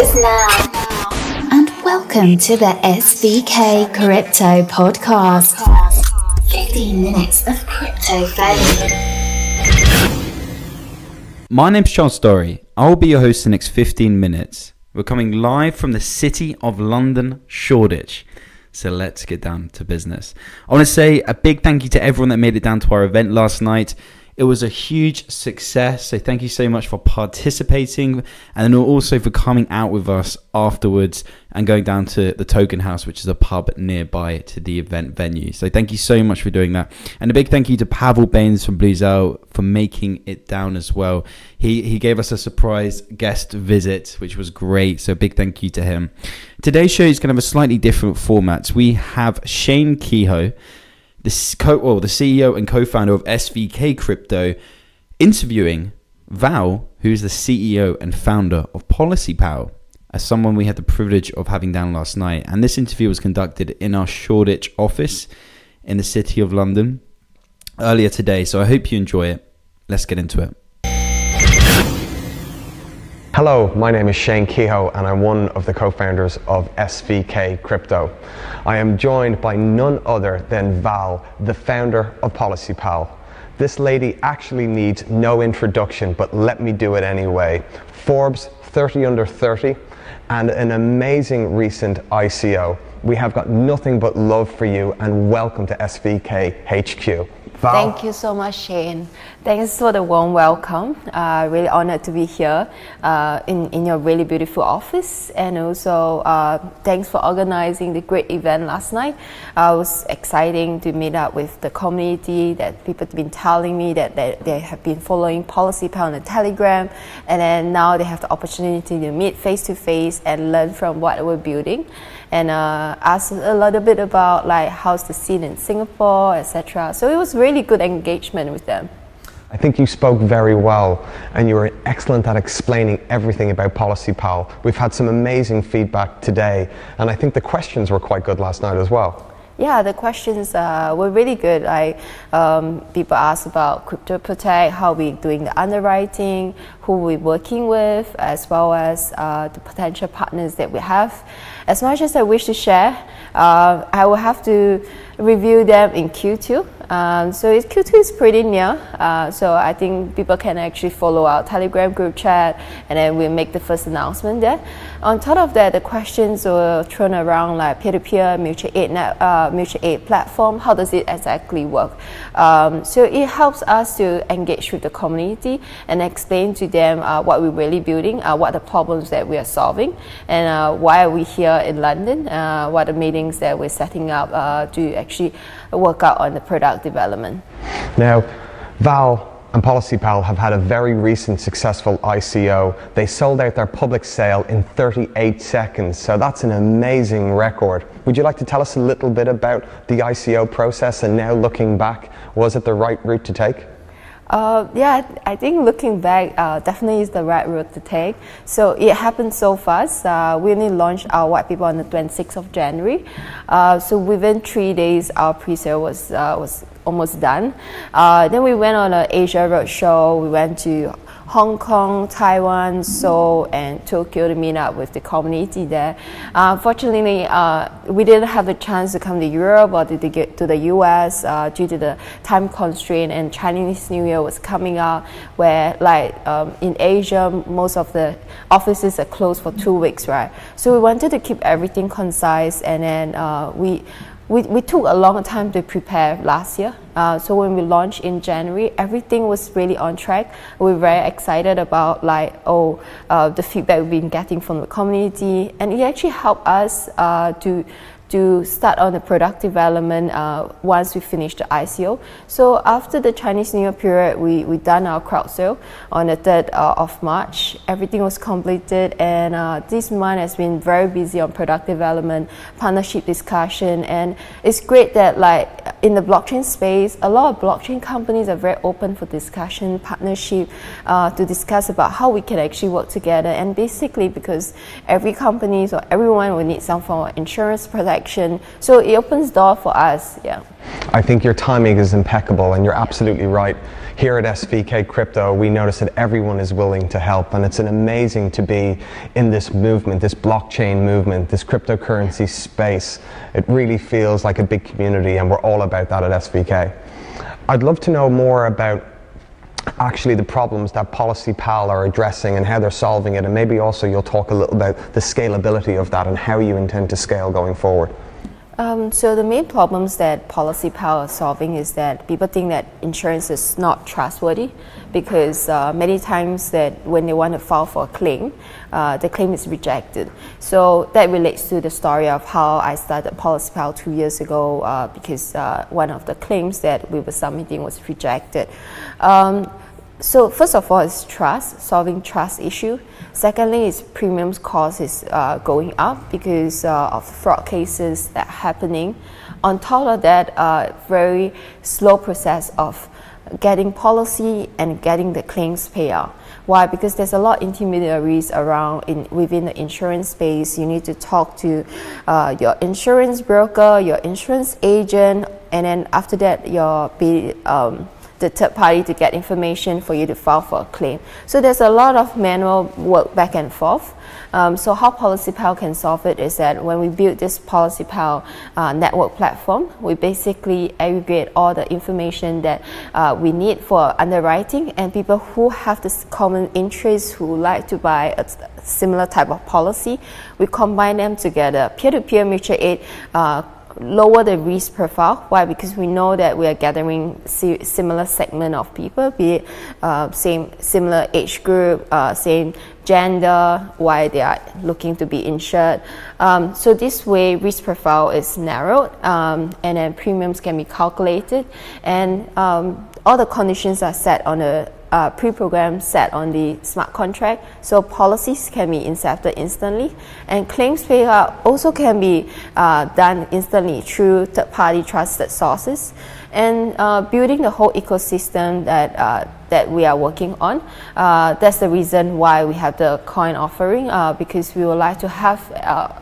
starts now. And welcome to the SVK Crypto Podcast. 15 minutes of crypto value. My name's Storry. I will be your host the next 15 minutes. We're coming live from the city of London, Shoreditch. So let's get down to business. I want to say a big thank you to everyone that made it down to our event last night. It was a huge success, so thank you so much for participating and also for coming out with us afterwards and going down to the Token House, which is a pub nearby to the event venue. So thank you so much for doing that. And a big thank you to Pavel Baines from Bluezell for making it down as well. He gave us a surprise guest visit, which was great, so a big thank you to him. Today's show is going to have a slightly different format. We have Shane Kehoe, the CEO and co-founder of SVK Crypto, interviewing Val, who's the CEO and founder of PolicyPal, as someone we had the privilege of having down last night. And this interview was conducted in our Shoreditch office in the city of London earlier today. So I hope you enjoy it. Let's get into it. Hello, my name is Shane Kehoe and I'm one of the co-founders of SVK Crypto. I am joined by none other than Val, the founder of PolicyPal. This lady actually needs no introduction, but let me do it anyway. Forbes 30 under 30 and an amazing recent ICO. We have got nothing but love for you and welcome to SVK HQ. Val. Thank you so much, Shane. Thanks for the warm welcome. Really honored to be here in your really beautiful office, and also thanks for organizing the great event last night. It was exciting to meet up with the community that people have been telling me that they have been following PolicyPal on the Telegram, and then now they have the opportunity to meet face to face and learn from what we're building, and ask a little bit about like how's the scene in Singapore, etc. So it was really good engagement with them. I think you spoke very well and you were excellent at explaining everything about PolicyPal. We've had some amazing feedback today and I think the questions were quite good last night as well. Yeah, the questions were really good. People asked about Crypto Protect, how we're doing the underwriting, who we're working with, as well as the potential partners that we have. As much as I wish to share, I will have to review them in Q2. So Q2 is pretty near, so I think people can actually follow our Telegram group chat and then we'll make the first announcement there. On top of that, the questions were thrown around like peer-to-peer mutual aid platform. How does it exactly work? So it helps us to engage with the community and explain to them what we're really building, what are the problems that we are solving, and why are we here in London, what are the meetings that we're setting up to actually work out on the product development. Now, Val and PolicyPal have had a very recent successful ICO. They sold out their public sale in 38 seconds, so that's an amazing record. Would you like to tell us a little bit about the ICO process and now looking back, was it the right route to take? Yeah, I think looking back, definitely is the right route to take. So it happened so fast. We only launched our white paper on the 26th of January. So within 3 days, our pre-sale was almost done. Then we went on an Asia roadshow. We went to Hong Kong, Taiwan, Seoul, and Tokyo to meet up with the community there. Fortunately, we didn't have the chance to come to Europe or to get to the US due to the time constraint, and Chinese New Year was coming up, where like in Asia, most of the offices are closed for 2 weeks, right? So we wanted to keep everything concise, and then we took a long time to prepare last year. So when we launched in January, everything was really on track. We were very excited about the feedback we've been getting from the community, and it actually helped us to start on the product development once we finished the ICO. So after the Chinese New Year period, we done our crowd sale on the 3rd of March. Everything was completed, and this month has been very busy on product development, partnership discussion, and it's great that like in the blockchain space, a lot of blockchain companies are very open for discussion, partnership, to discuss about how we can actually work together. And basically because every company or everyone will need some form of insurance protection interaction. So it opens door for us, yeah. I think your timing is impeccable, and you're absolutely right. Here at SVK Crypto, we notice that everyone is willing to help, and it's amazing to be in this movement, this blockchain movement, this cryptocurrency space. It really feels like a big community, and we're all about that at SVK. I'd love to know more about actually the problems that PolicyPal are addressing and how they're solving it, and maybe also you'll talk a little about the scalability of that and how you intend to scale going forward. So the main problems that PolicyPal are solving is that people think that insurance is not trustworthy, because many times that when they want to file for a claim, the claim is rejected. So that relates to the story of how I started PolicyPal 2 years ago, because one of the claims that we were submitting was rejected. So first of all, it's trust, solving trust issue. Secondly, is premiums cost is going up because of fraud cases that are happening. On top of that, very slow process of getting policy and getting the claims payout. Why? Because there's a lot of intermediaries around within the insurance space. You need to talk to your insurance broker, your insurance agent, and then after that, the third party to get information for you to file for a claim. So there's a lot of manual work back and forth. So how PolicyPal can solve it is that when we build this PolicyPal network platform, we basically aggregate all the information that we need for underwriting, and people who have this common interest, who like to buy a similar type of policy, we combine them together. Peer-to-peer mutual aid lower the risk profile. Why? Because we know that we are gathering similar segment of people, be it similar age group, same gender, why they are looking to be insured. So this way risk profile is narrowed, and then premiums can be calculated, and all the conditions are set on a pre-programmed set on the smart contract, so policies can be incepted instantly, and claims payout also can be done instantly through third-party trusted sources. And building the whole ecosystem that we are working on, that's the reason why we have the coin offering, because we would like to have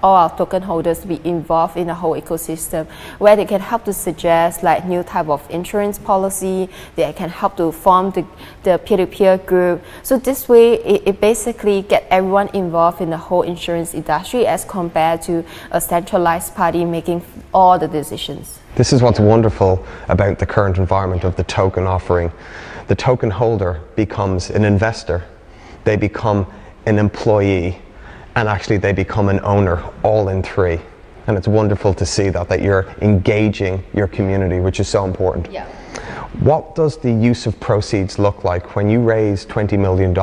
all our token holders to be involved in the whole ecosystem, where they can help to suggest like new type of insurance policy, they can help to form the peer-to-peer group. So this way it basically get everyone involved in the whole insurance industry, as compared to a centralized party making all the decisions. This is what's wonderful about the current environment of the token offering. The token holder becomes an investor, they become an employee, and actually they become an owner, all in three. And it's wonderful to see that you're engaging your community, which is so important. Yeah. What does the use of proceeds look like when you raise $20 million?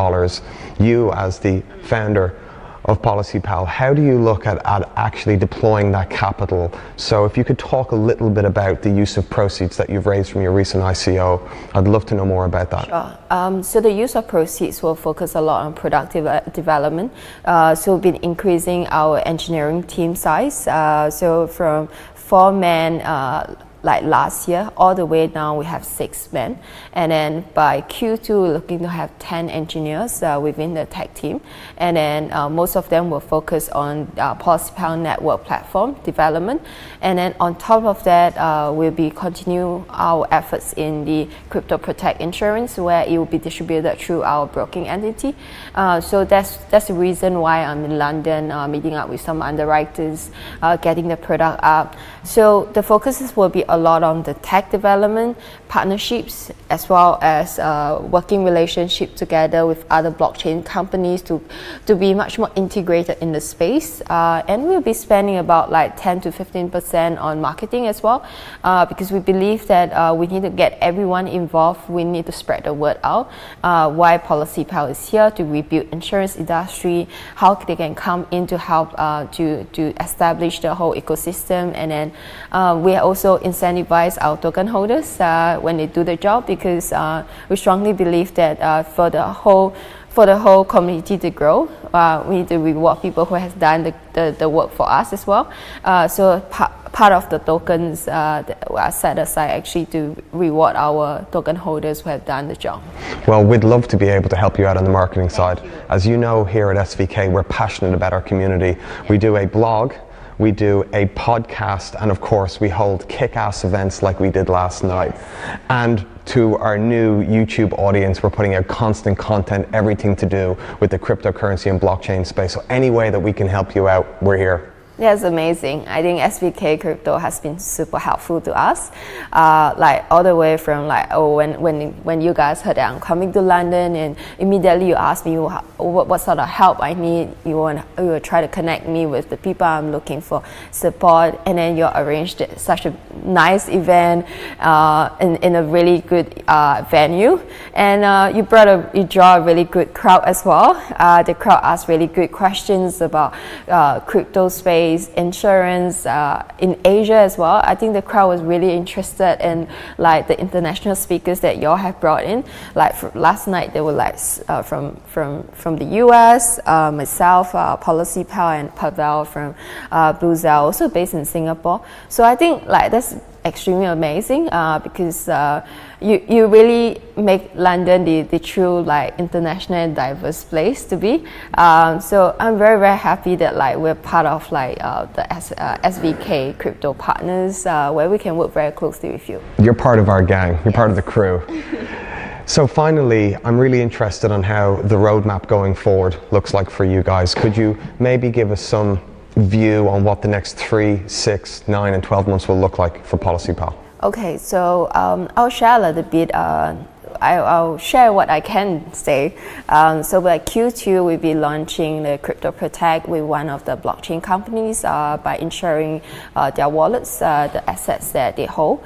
You as the founder of PolicyPal, how do you look at actually deploying that capital? So if you could talk a little bit about the use of proceeds that you've raised from your recent ICO, I'd love to know more about that. Sure. So the use of proceeds will focus a lot on productive development. So we've been increasing our engineering team size. So from 4 men like last year, all the way now we have 6 men, and then by Q2 we're looking to have 10 engineers within the tech team, and then most of them will focus on PolicyPal Network platform development, and then on top of that we'll be continue our efforts in the Crypto Protect insurance, where it will be distributed through our broking entity. So that's the reason why I'm in London, meeting up with some underwriters, getting the product up. So the focuses will be a lot on the tech development, partnerships, as well as working relationship together with other blockchain companies to be much more integrated in the space. And we'll be spending about like 10 to 15% on marketing as well, because we believe that we need to get everyone involved. We need to spread the word out. Why PolicyPal is here to rebuild insurance industry, how they can come in to help to establish the whole ecosystem, and then we are also incentivize our token holders when they do the job, because we strongly believe that for the whole community to grow, we need to reward people who have done the work for us as well. So part of the tokens that are set aside actually to reward our token holders who have done the job. Well, we'd love to be able to help you out on the marketing side. As you know, here at SVK, we're passionate about our community. We do a blog, we do a podcast, and of course we hold kick-ass events like we did last night. And to our new YouTube audience, we're putting out constant content, everything to do with the cryptocurrency and blockchain space. So any way that we can help you out, we're here. Yeah, it's amazing. I think SVK Crypto has been super helpful to us. Like all the way from like, when you guys heard that I'm coming to London, and immediately you asked me what sort of help I need. You will try to connect me with the people I'm looking for support, and then you arranged such a nice event in a really good venue, and you draw a really good crowd as well. The crowd asked really good questions about crypto space, insurance, in Asia as well. I think the crowd was really interested in like the international speakers that y'all have brought in. Like last night, they were like from the US, myself, PolicyPal, and Pavel from Blue Zell, also based in Singapore. So I think like that's extremely amazing because you really make London the true like international and diverse place to be. So I'm very, very happy that like we're part of like the SVK Crypto partners where we can work very closely with you. You're part of our gang. You're part of the crew. So finally, I'm really interested on how the roadmap going forward looks like for you guys. Could you maybe give us some view on what the next 3, 6, 9, and 12 months will look like for PolicyPal? Okay, so I'll share a little bit. I'll share what I can say. So by Q2, we'll be launching the Crypto Protect with one of the blockchain companies by insuring their wallets, the assets that they hold.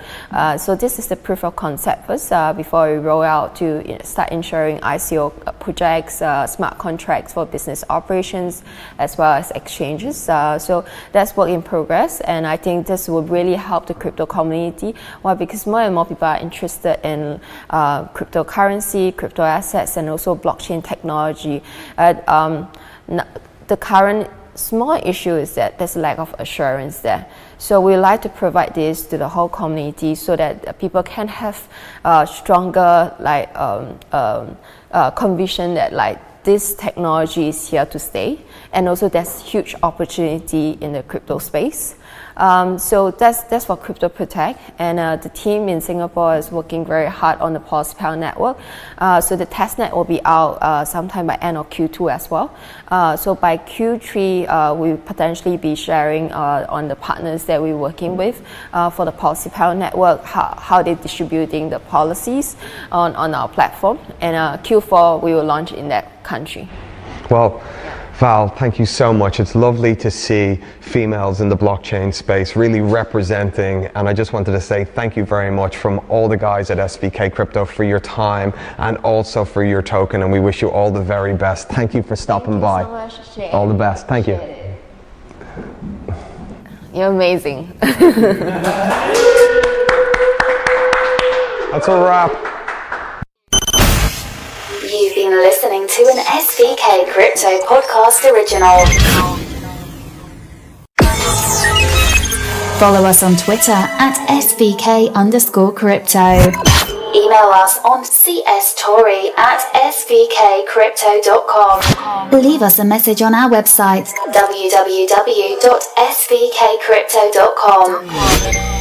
So this is the proof of concept first before we roll out to start insuring ICO projects, smart contracts for business operations, as well as exchanges. So that's work in progress, and I think this will really help the crypto community. Why? Because more and more people are interested in cryptocurrency, crypto assets, and also blockchain technology. The current small issue is that there's a lack of assurance there. So we like to provide this to the whole community so that people can have stronger like conviction that like this technology is here to stay, and also there's huge opportunity in the crypto space. So that's for Crypto Protect, and the team in Singapore is working very hard on the PolicyPal Network. So the testnet will be out sometime by end of Q2 as well. So by Q3, we'll potentially be sharing on the partners that we're working with for the PolicyPal Network, how they're distributing the policies on our platform, and Q4 we will launch in that country. Well, Val, thank you so much. It's lovely to see females in the blockchain space really representing, and I just wanted to say thank you very much from all the guys at SVK Crypto for your time and also for your token, and we wish you all the very best. Thank you for stopping by. Thank you so much, Shane. All the best. Thank you. You're amazing. That's a wrap. You've been listening to an SVK Crypto podcast original. Follow us on Twitter at SVK_crypto. Email us on cstorry@svkcrypto.com. Leave us a message on our website www.svkcrypto.com.